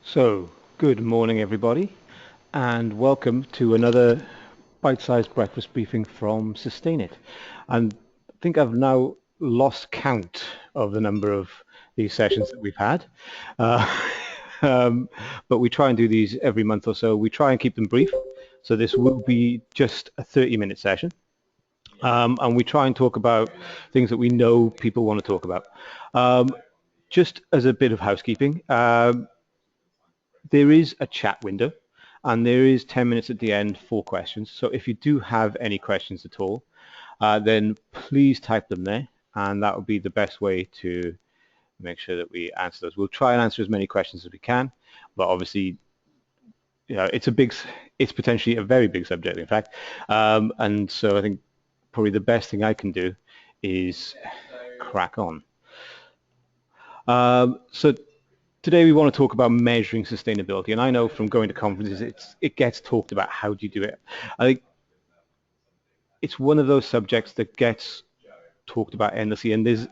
So, good morning everybody, and welcome to another bite-sized breakfast briefing from SustainIt. And I think I've now lost count of the number of these sessions that we've had. Uh, um, but we try and do these every month or so. We try and keep them brief. So this will be just a 30-minute session. And we try and talk about things that we know people want to talk about. Just as a bit of housekeeping, there is a chat window and there is 10 minutes at the end for questions. So if you do have any questions at all, then please type them there, and that would be the best way to make sure that we answer those. We'll try and answer as many questions as we can, but obviously, it's potentially a very big subject, in fact. And so I think probably the best thing I can do is crack on. So today we want to talk about measuring sustainability, and I know from going to conferences it gets talked about. How do you do it? I think it's one of those subjects that gets talked about endlessly, and there's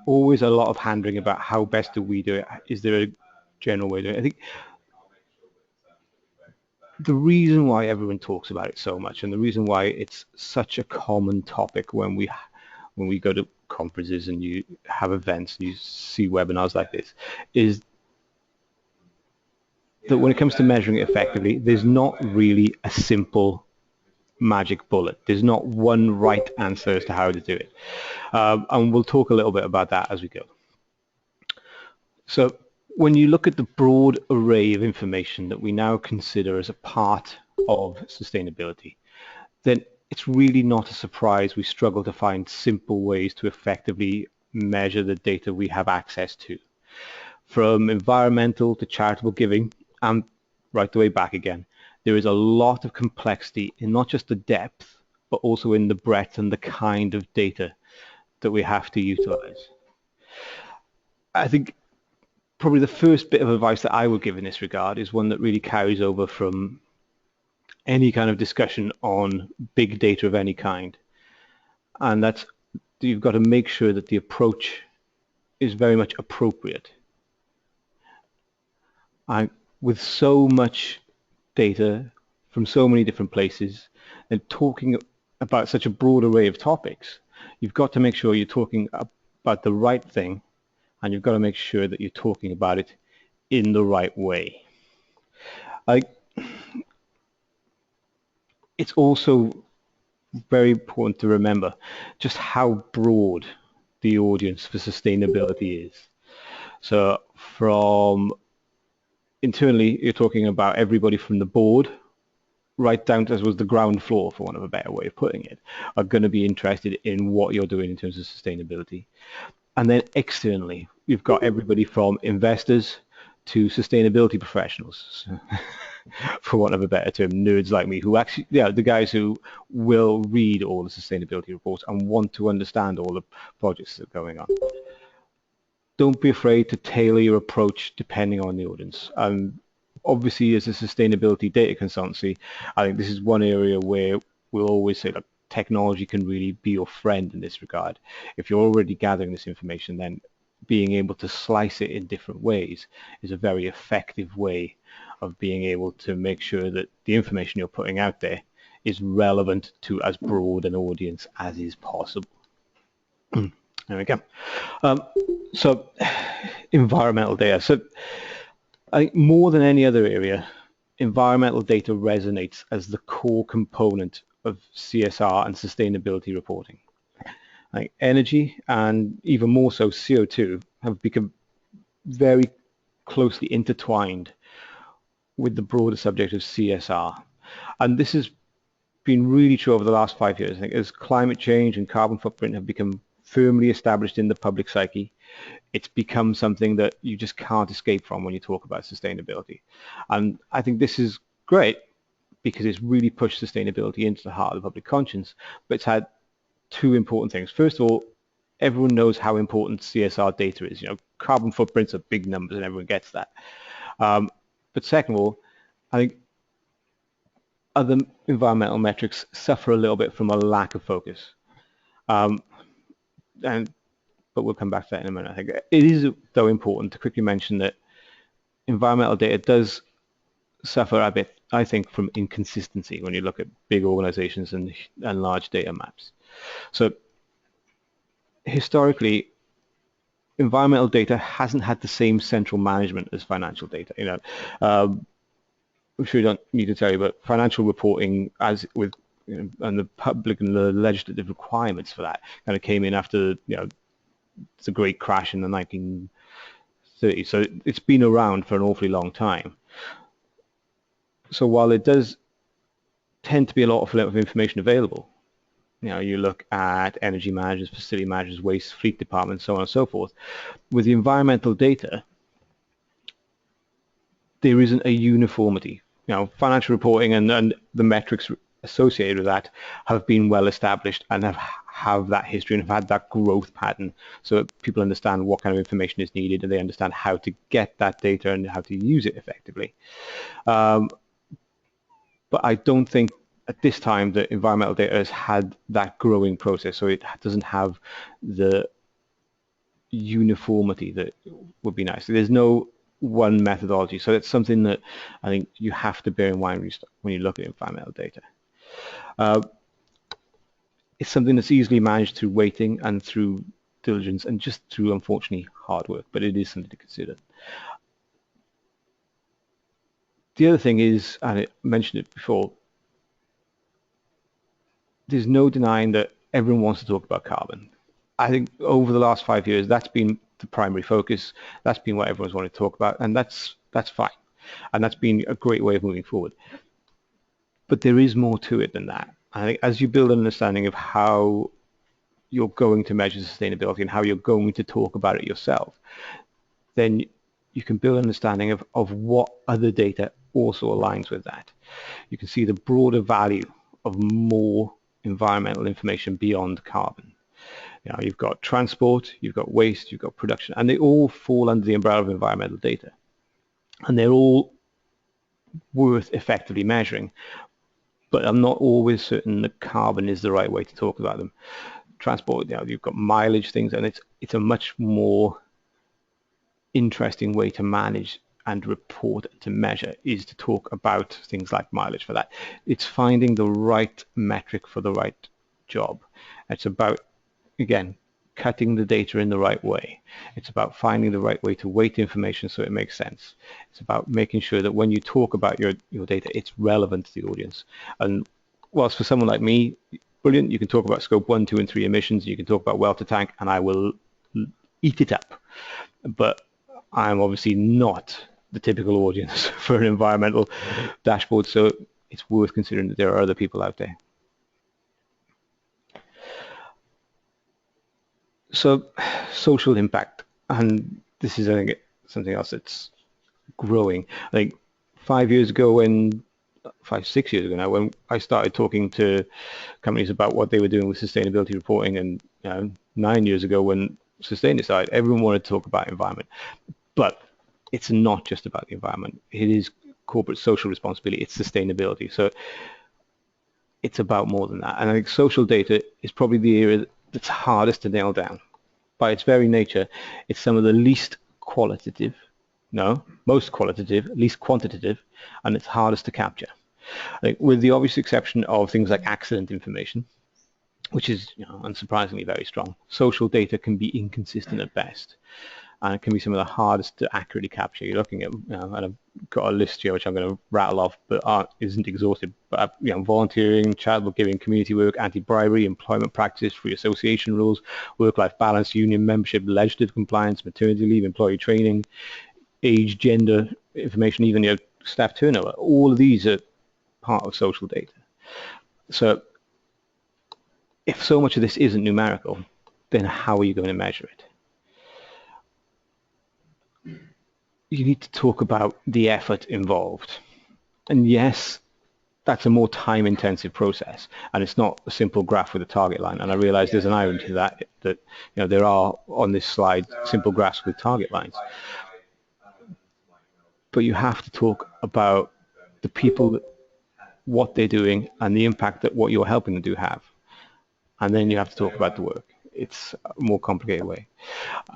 always a lot of hand-wringing about how best do we do it. Is there a general way to do it? I think the reason why everyone talks about it so much, and the reason why it's such a common topic when we go to conferences and you have events and you see webinars like this, is that when it comes to measuring it effectively, there's not really a simple magic bullet. There's not one right answer as to how to do it. And we'll talk a little bit about that as we go. So when you look at the broad array of information that we now consider as a part of sustainability, then it's really not a surprise we struggle to find simple ways to effectively measure the data we have access to. From environmental to charitable giving, and right the way back again, there is a lot of complexity in not just the depth, but also in the breadth and the kind of data that we have to utilize. I think probably the first bit of advice that I would give in this regard is one that really carries over from any kind of discussion on big data of any kind. And that's, you've got to make sure that the approach is very much appropriate. With so much data from so many different places and talking about such a broad array of topics, you've got to make sure you're talking about the right thing, and you've got to make sure that you're talking about it in the right way. It's also very important to remember just how broad the audience for sustainability is. So from internally, you're talking about everybody from the board right down to, as was the ground floor, for want of a better way of putting it, are going to be interested in what you're doing in terms of sustainability. And then externally, you've got everybody from investors to sustainability professionals, for want of a better term, nerds like me, who actually, the guys who will read all the sustainability reports and want to understand all the projects that are going on. Don't be afraid to tailor your approach depending on the audience. Obviously, as a sustainability data consultancy, I think this is one area where we'll always say that technology can really be your friend in this regard. If you're already gathering this information, then being able to slice it in different ways is a very effective way of being able to make sure that the information you're putting out there is relevant to as broad an audience as is possible. There we go. So environmental data. So I think more than any other area, environmental data resonates as the core component of CSR and sustainability reporting. Like energy, and even more so CO2, have become very closely intertwined with the broader subject of CSR. And this has been really true over the last 5 years. I think as climate change and carbon footprint have become firmly established in the public psyche, it's become something that you just can't escape from when you talk about sustainability. And I think this is great because it's really pushed sustainability into the heart of the public conscience, but it's had two important things. First of all, everyone knows how important CSR data is. Carbon footprints are big numbers and everyone gets that. But second of all, I think other environmental metrics suffer a little bit from a lack of focus. But we'll come back to that in a minute. I think it is, though, important to quickly mention that environmental data does suffer a bit, I think, from inconsistency when you look at big organizations and large data maps. So historically, environmental data hasn't had the same central management as financial data. I'm sure you don't need to tell you, but financial reporting, as with and the public and the legislative requirements for that, kind of came in after the great crash in the 1930s. So it's been around for an awfully long time. So while it does tend to be a lot of information available, you look at energy managers, facility managers, waste, fleet departments, so on and so forth. With the environmental data, there isn't a uniformity. Financial reporting and the metrics associated with that have been well established and have that history and have had that growth pattern, so that people understand what kind of information is needed and they understand how to get that data and how to use it effectively. But I don't think at this time that environmental data has had that growing process, so it doesn't have the uniformity that would be nice. There's no one methodology, so it's something that I think you have to bear in mind when you look at environmental data. It's something that's easily managed through waiting and through diligence and just through, unfortunately, hard work, but it is something to consider. The other thing is, and I mentioned it before, there's no denying that everyone wants to talk about carbon. I think over the last 5 years, that's been the primary focus. That's been what everyone's wanted to talk about, and that's fine. And that's been a great way of moving forward. But there is more to it than that. I think as you build an understanding of how you're going to measure sustainability and how you're going to talk about it yourself, then you can build an understanding of what other data also aligns with that. You can see the broader value of more environmental information beyond carbon. You've got transport, you've got waste, you've got production, and they all fall under the umbrella of environmental data. And they're all worth effectively measuring, but I'm not always certain that carbon is the right way to talk about them. Transport, you've got mileage things, and it's a much more interesting way to manage and report to measure is to talk about things like mileage for that. It's finding the right metric for the right job. It's about, again, cutting the data in the right way. It's about finding the right way to weight information so it makes sense. It's about making sure that when you talk about your data, it's relevant to the audience. And whilst for someone like me, brilliant, you can talk about scope 1, 2, and 3 emissions, you can talk about well to tank, and I will eat it up. But I'm obviously not the typical audience for an environmental dashboard, so it's worth considering that there are other people out there. So social impact, and this is, I think, something else that's growing. I think 5 years ago, 6 years ago now, when I started talking to companies about what they were doing with sustainability reporting, and 9 years ago when SustainIt started, everyone wanted to talk about environment. But it's not just about the environment. It is corporate social responsibility. It's sustainability. So it's about more than that. And I think social data is probably the area that's hardest to nail down. By its very nature, it's some of the least qualitative, most qualitative, least quantitative, and it's hardest to capture. I think with the obvious exception of things like accident information, which is unsurprisingly very strong, social data can be inconsistent at best. And it can be some of the hardest to accurately capture. You're looking at, and I've got a list here which I'm going to rattle off, but isn't exhaustive. But volunteering, charitable giving, community work, anti-bribery, employment practice, free association rules, work-life balance, union membership, legislative compliance, maternity leave, employee training, age, gender information, even staff turnover. All of these are part of social data. So if so much of this isn't numerical, then how are you going to measure it? You need to talk about the effort involved. And yes, that's a more time-intensive process, and it's not a simple graph with a target line. And I realize there's an irony to that there are on this slide simple graphs with target lines. But you have to talk about the people, what they're doing, and the impact that what you're helping them do have. And then you have to talk about the work. It's a more complicated way,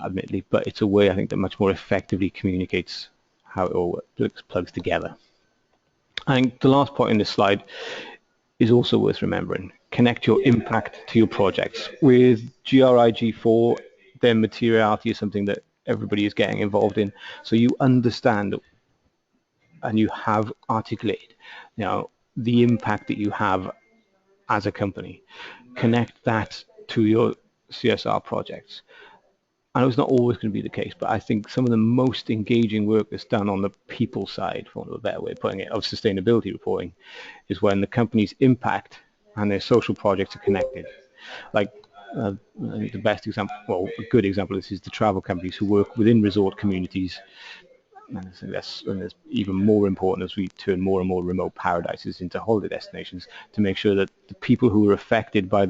admittedly, but it's a way I think that much more effectively communicates how it all plugs together. I think the last point in this slide is also worth remembering. Connect your impact to your projects. With GRI G4, their materiality is something that everybody is getting involved in. So you understand and you have articulated, the impact that you have as a company. Connect that to your CSR projects. I know it's not always going to be the case, but I think some of the most engaging work that's done on the people side, for want of a better way of putting it, of sustainability reporting, is when the company's impact and their social projects are connected. Like I think the best example, well, a good example of this is the travel companies who work within resort communities. And I think that's even more important as we turn more and more remote paradises into holiday destinations, to make sure that the people who are affected by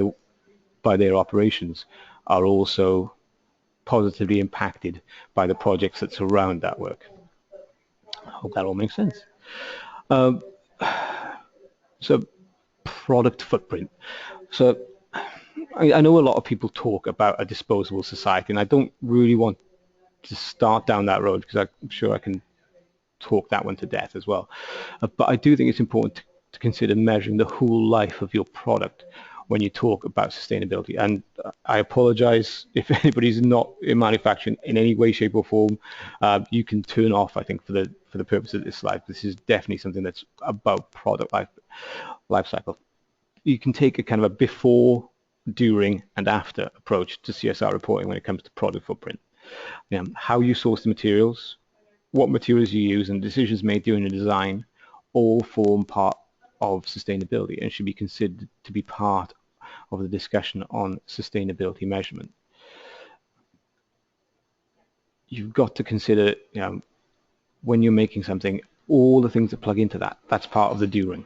their operations are also positively impacted by the projects that surround that work. I hope that all makes sense. So product footprint. So I know a lot of people talk about a disposable society, and I don't really want to start down that road because I'm sure I can talk that one to death as well. But I do think it's important to consider measuring the whole life of your product when you talk about sustainability. And I apologize if anybody's not in manufacturing in any way, shape or form. You can turn off, I think, for the purpose of this slide. This is definitely something that's about product life cycle. You can take a kind of a before, during and after approach to CSR reporting when it comes to product footprint. How you source the materials, what materials you use, and decisions made during the design all form part of sustainability and should be considered to be part of the discussion on sustainability measurement. You've got to consider, when you're making something, all the things that plug into that. That's part of the during.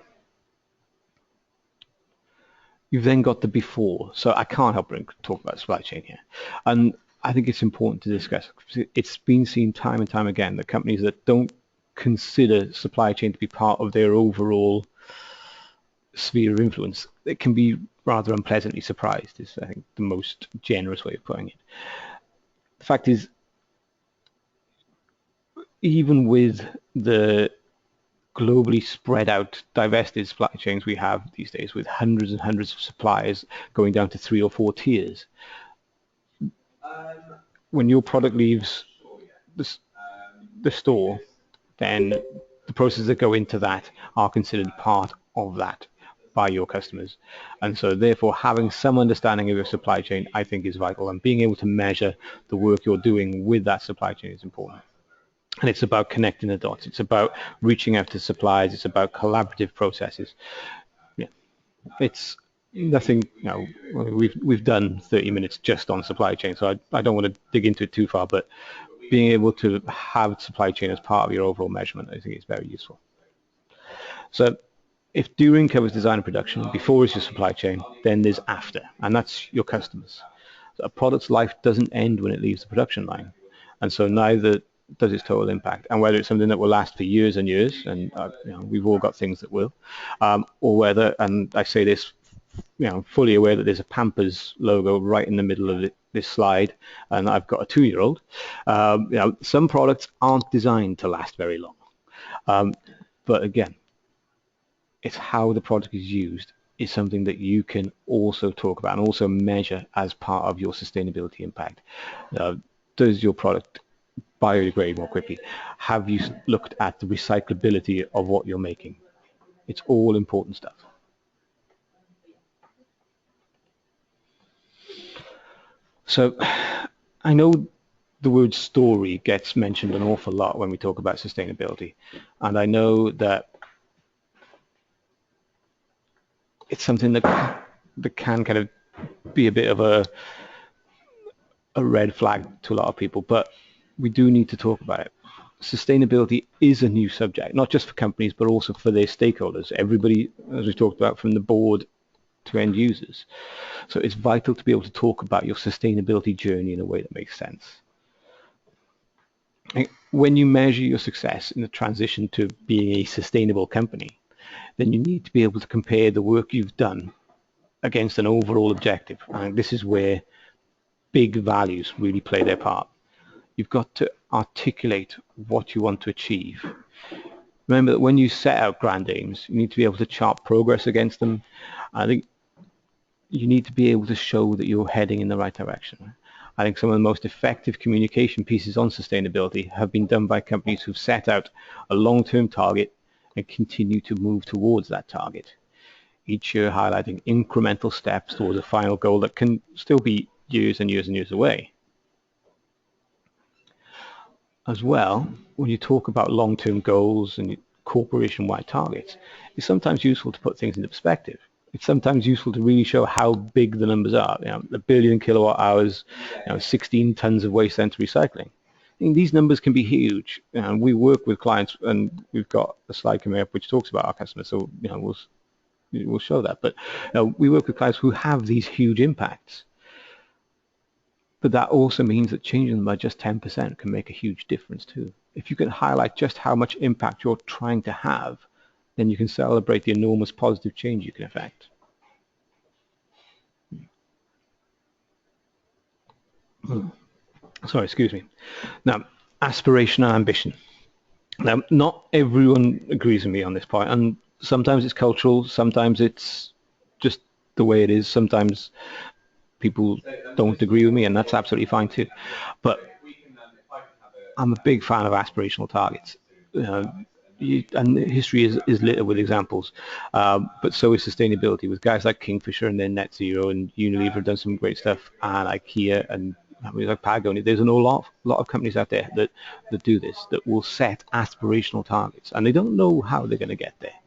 You've then got the before. So I can't help but talk about supply chain here. And I think it's important to discuss. It's been seen time and time again that companies that don't consider supply chain to be part of their overall sphere of influence, it can be rather unpleasantly surprised, is I think the most generous way of putting it. The fact is, even with the globally spread out, divested supply chains we have these days, with hundreds and hundreds of suppliers going down to 3 or 4 tiers, when your product leaves the store, then the processes that go into that are considered part of that by your customers. And so therefore having some understanding of your supply chain, I think, is vital, and being able to measure the work you're doing with that supply chain is important. And it's about connecting the dots. It's about reaching out to suppliers. It's about collaborative processes. Yeah, it's nothing. We've done 30 minutes just on supply chain, so I don't want to dig into it too far. But being able to have supply chain as part of your overall measurement, I think, is very useful. So if during covers design and production, before is your supply chain, then there's after, and that's your customers. So a product's life doesn't end when it leaves the production line, and so neither does its total impact. And whether it's something that will last for years and years, and we've all got things that will, or whether, and I say this, fully aware that there's a Pampers logo right in the middle of this slide, and I've got a 2-year-old. Some products aren't designed to last very long, but again, it's how the product is used is something that you can also talk about and also measure as part of your sustainability impact. Does your product biodegrade more quickly? Have you looked at the recyclability of what you're making? It's all important stuff. So I know the word story gets mentioned an awful lot when we talk about sustainability, and I know that it's something that can kind of be a bit of a red flag to a lot of people, but we do need to talk about it. Sustainability is a new subject, not just for companies, but also for their stakeholders. Everybody, as we talked about, from the board to end users. So it's vital to be able to talk about your sustainability journey in a way that makes sense. When you measure your success in the transition to being a sustainable company, then you need to be able to compare the work you've done against an overall objective. And this is where big values really play their part. you've got to articulate what you want to achieve. Remember that when you set out grand aims, you need to be able to chart progress against them. I think you need to be able to show that you're heading in the right direction. I think some of the most effective communication pieces on sustainability have been done by companies who've set out a long-term target and continue to move towards that target, each year highlighting incremental steps towards a final goal that can still be years and years and years away. As well, when you talk about long-term goals and corporation-wide targets, it's sometimes useful to put things into perspective. It's sometimes useful to really show how big the numbers are. A billion kilowatt hours, 16 tons of waste sent to recycling. I mean, these numbers can be huge. We work with clients, and we've got a slide coming up which talks about our customers. So we'll show that. But we work with clients who have these huge impacts. But that also means that changing them by just 10% can make a huge difference too. If you can highlight just how much impact you're trying to have, then you can celebrate the enormous positive change you can affect. Sorry, excuse me. Now, aspiration and ambition. Now, not everyone agrees with me on this point, and sometimes it's cultural, sometimes it's just the way it is. Sometimes people don't agree with me, and that's absolutely fine too. But I'm a big fan of aspirational targets. And history is littered with examples, but so is sustainability, with guys like Kingfisher and their net zero, and Unilever have done some great stuff, and IKEA and like Patagonia. There's an lot of companies out there that do this, that will set aspirational targets, and they don't know how they're going to get there,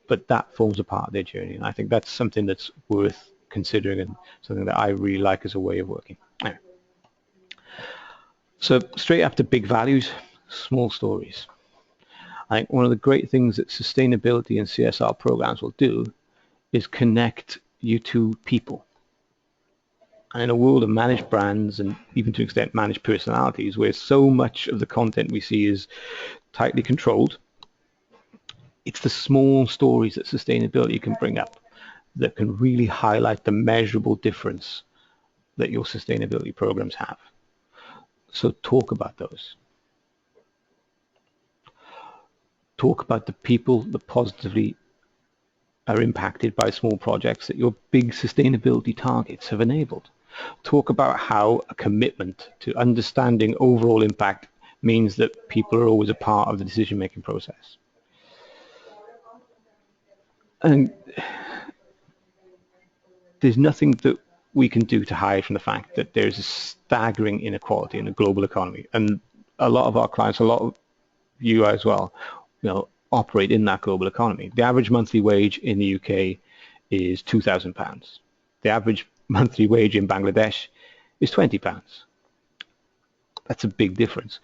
but that forms a part of their journey, and I think that's something that's worth considering and something that I really like as a way of working. Anyway. So straight after big values, small stories. I think one of the great things that sustainability and CSR programs will do is connect you to people. And in a world of managed brands and even to an extent managed personalities, where so much of the content we see is tightly controlled, it's the small stories that sustainability can bring up that can really highlight the measurable difference that your sustainability programs have. So talk about those. Talk about the people that positively are impacted by small projects that your big sustainability targets have enabled. Talk about how a commitment to understanding overall impact means that people are always a part of the decision-making process. And there's nothing that we can do to hide from the fact that there's a staggering inequality in the global economy. And a lot of our clients, a lot of you as well, operate in that global economy. The average monthly wage in the UK is £2,000. The average monthly wage in Bangladesh is £20. That's a big difference.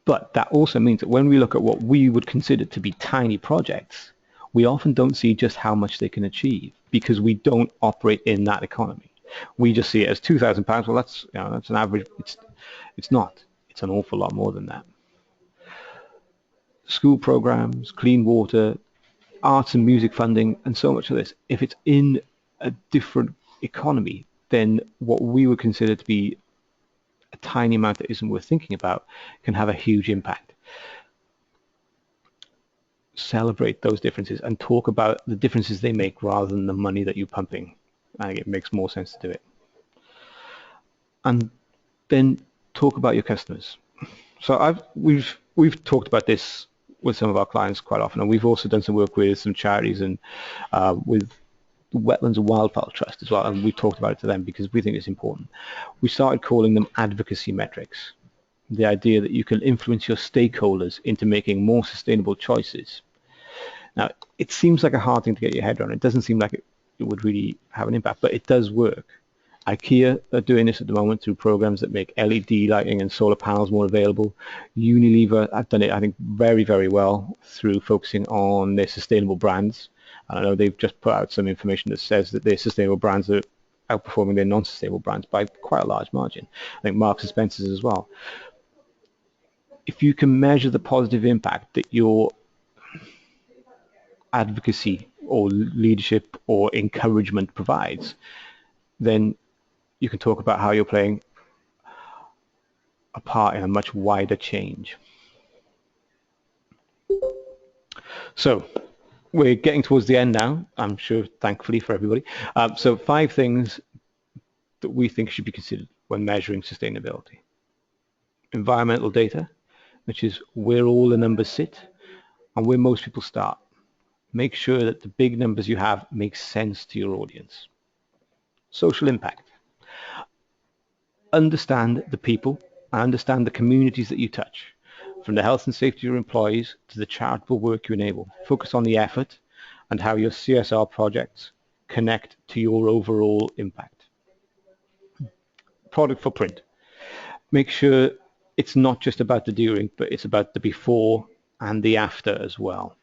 But that also means that when we look at what we would consider to be tiny projects, we often don't see just how much they can achieve because we don't operate in that economy. We just see it as £2,000. Well, that's an average. It's not. It's an awful lot more than that. School programs, clean water, arts and music funding, and so much of this, if it's in a different economy, then what we would consider to be a tiny amount that isn't worth thinking about can have a huge impact. Celebrate those differences and talk about the differences they make rather than the money that you're pumping. I think it makes more sense to do it. And then talk about your customers. So we've talked about this with some of our clients quite often, and we've also done some work with some charities and with the Wetlands and Wildfowl Trust as well, and we've talked about it to them because we think it's important. We started calling them advocacy metrics, the idea that you can influence your stakeholders into making more sustainable choices. Now, it seems like a hard thing to get your head around. It doesn't seem like it would really have an impact, but it does work. IKEA are doing this at the moment through programs that make LED lighting and solar panels more available. Unilever have done it, I think, very, very well through focusing on their sustainable brands. I know they've just put out some information that says that their sustainable brands are outperforming their non-sustainable brands by quite a large margin. I think Marks and Spencer's as well. If you can measure the positive impact that your advocacy or leadership or encouragement provides, then you can talk about how you're playing a part in a much wider change. So we're getting towards the end now, I'm sure, thankfully for everybody. So 5 things that we think should be considered when measuring sustainability. Environmental data, which is where all the numbers sit and where most people start. Make sure that the big numbers you have make sense to your audience. Social impact. Understand the people and understand the communities that you touch, from the health and safety of your employees to the charitable work you enable. Focus on the effort and how your CSR projects connect to your overall impact. Product footprint. Make sure it's not just about the during, but it's about the before and the after as well.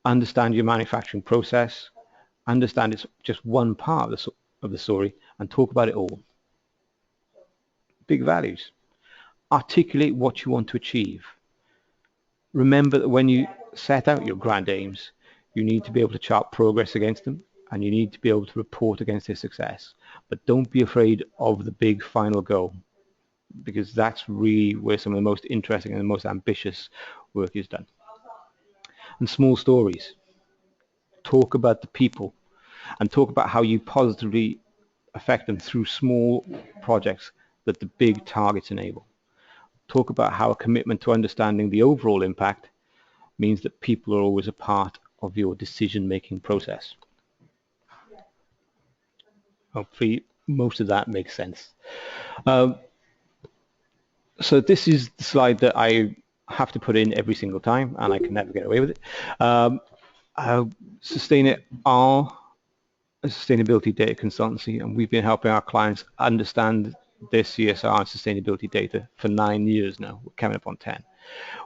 Understand your manufacturing process, understand it's just one part of the story, and talk about it all. Big values. Articulate what you want to achieve. Remember that when you set out your grand aims, you need to be able to chart progress against them, and you need to be able to report against their success. But don't be afraid of the big final goal, because that's really where some of the most interesting and the most ambitious work is done. And small stories. Talk about the people and talk about how you positively affect them through small projects that the big targets enable. Talk about how a commitment to understanding the overall impact means that people are always a part of your decision-making process. Hopefully, most of that makes sense. So this is the slide that I have to put in every single time, and I can never get away with it. SustainIt are a sustainability data consultancy, and we've been helping our clients understand their CSR and sustainability data for 9 years now. We're coming up on 10.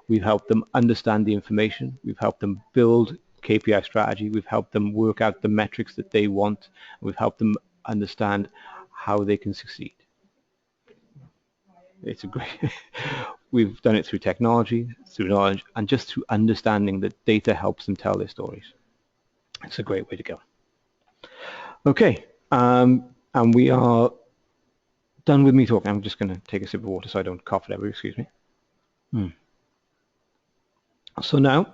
We've helped them understand the information. We've helped them build KPI strategy. We've helped them work out the metrics that they want. We've helped them understand how they can succeed. It's a great. We've done it through technology, through knowledge, and just through understanding that data helps them tell their stories. It's a great way to go. Okay, and we are done with me talking. I'm just going to take a sip of water so I don't cough it ever. Excuse me. So now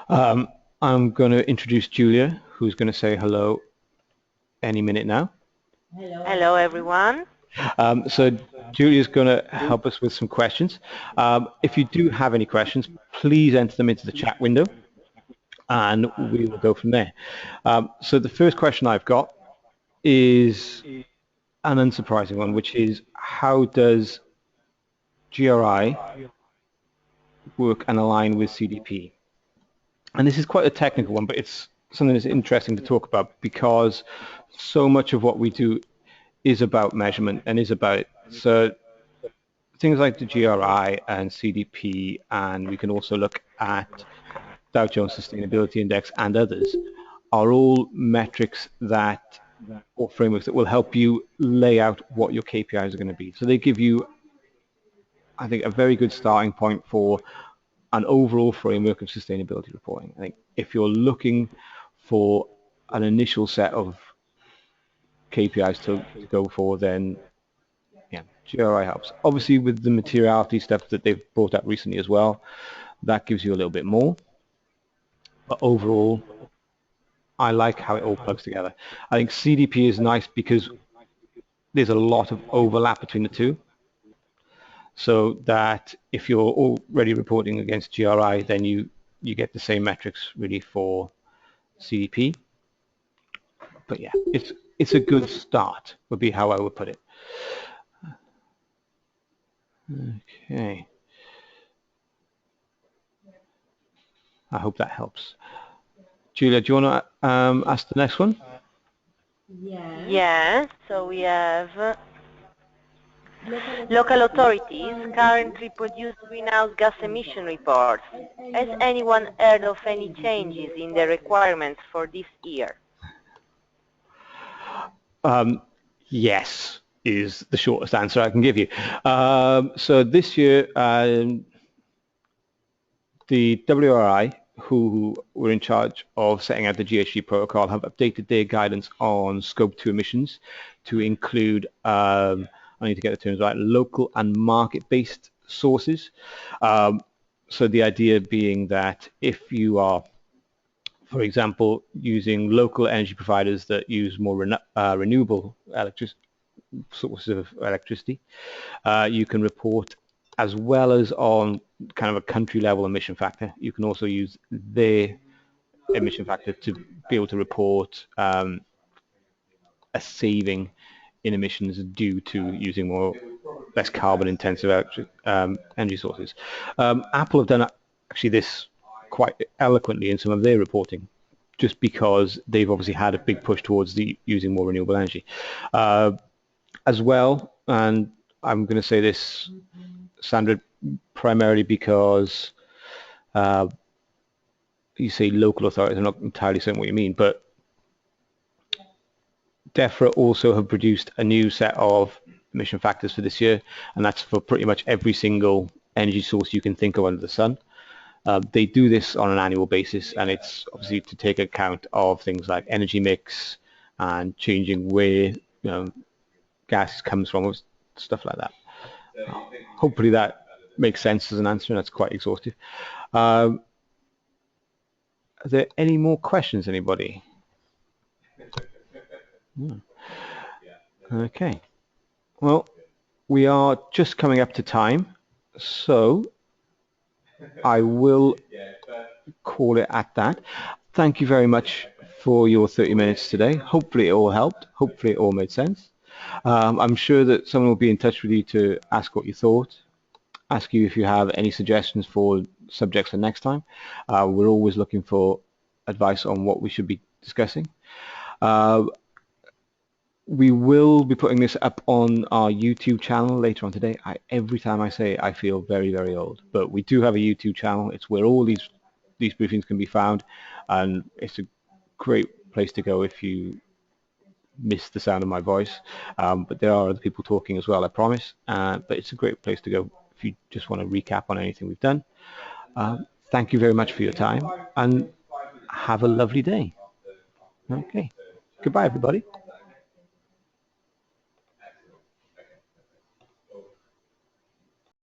I'm going to introduce Julia, who's going to say hello any minute now. Hello, everyone. So Julia's going to help us with some questions. If you do have any questions, please enter them into the chat window, and we will go from there. So the first question I've got is an unsurprising one, which is how does GRI work and align with CDP? And this is quite a technical one, but it's something that's interesting to talk about because so much of what we do is about measurement and is about it. So things like the GRI and CDP, and we can also look at Dow Jones Sustainability Index and others, are all metrics that, or frameworks that will help you lay out what your KPIs are going to be. So they give you, I think, a very good starting point for an overall framework of sustainability reporting. I think if you're looking for an initial set of KPIs to go for, then yeah, GRI helps. Obviously, with the materiality stuff that they've brought up recently as well, that gives you a little bit more. But overall, I like how it all plugs together. I think CDP is nice because there's a lot of overlap between the two. So that if you're already reporting against GRI, then you get the same metrics really for CDP. But yeah, it's a good start would be how I would put it. Okay. I hope that helps. Julia, do you want to ask the next one? Yes, so we have local authorities currently produce greenhouse gas emission reports. Has anyone heard of any changes in the requirements for this year? Yes, is the shortest answer I can give you. So this year, the WRI, who were in charge of setting out the GHG protocol, have updated their guidance on Scope 2 emissions to include I need to get the terms right, local and market-based sources. So the idea being that if you are, for example, using local energy providers that use more renewable sources of electricity, you can report, as well as on kind of a country level emission factor, you can also use their emission factor to be able to report a saving in emissions due to using less carbon intensive energy sources. Apple have done actually this quite eloquently in some of their reporting, just because they've obviously had a big push towards using more renewable energy. As well, and I'm going to say this, Sandra, primarily because you say local authorities, I'm not entirely certain what you mean, but DEFRA also have produced a new set of emission factors for this year, and that's for pretty much every single energy source you can think of under the sun. They do this on an annual basis, and it's obviously to take account of things like energy mix and changing where gas comes from, stuff like that. Hopefully that makes sense as an answer, and that's quite exhaustive. Are there any more questions, anybody? Okay. Well, we are just coming up to time, so I will call it at that. Thank you very much for your 30 minutes today. Hopefully it all helped. Hopefully it all made sense. I'm sure that someone will be in touch with you to ask what you thought, ask you if you have any suggestions for subjects for next time. We're always looking for advice on what we should be discussing. We will be putting this up on our YouTube channel later on today. Every time I say it, I feel very, very old, but we do have a YouTube channel. It's where all these briefings can be found, and it's a great place to go if you miss the sound of my voice. But there are other people talking as well, I promise. But it's a great place to go if you just want to recap on anything we've done. Thank you very much for your time, and have a lovely day. Okay. Goodbye, everybody.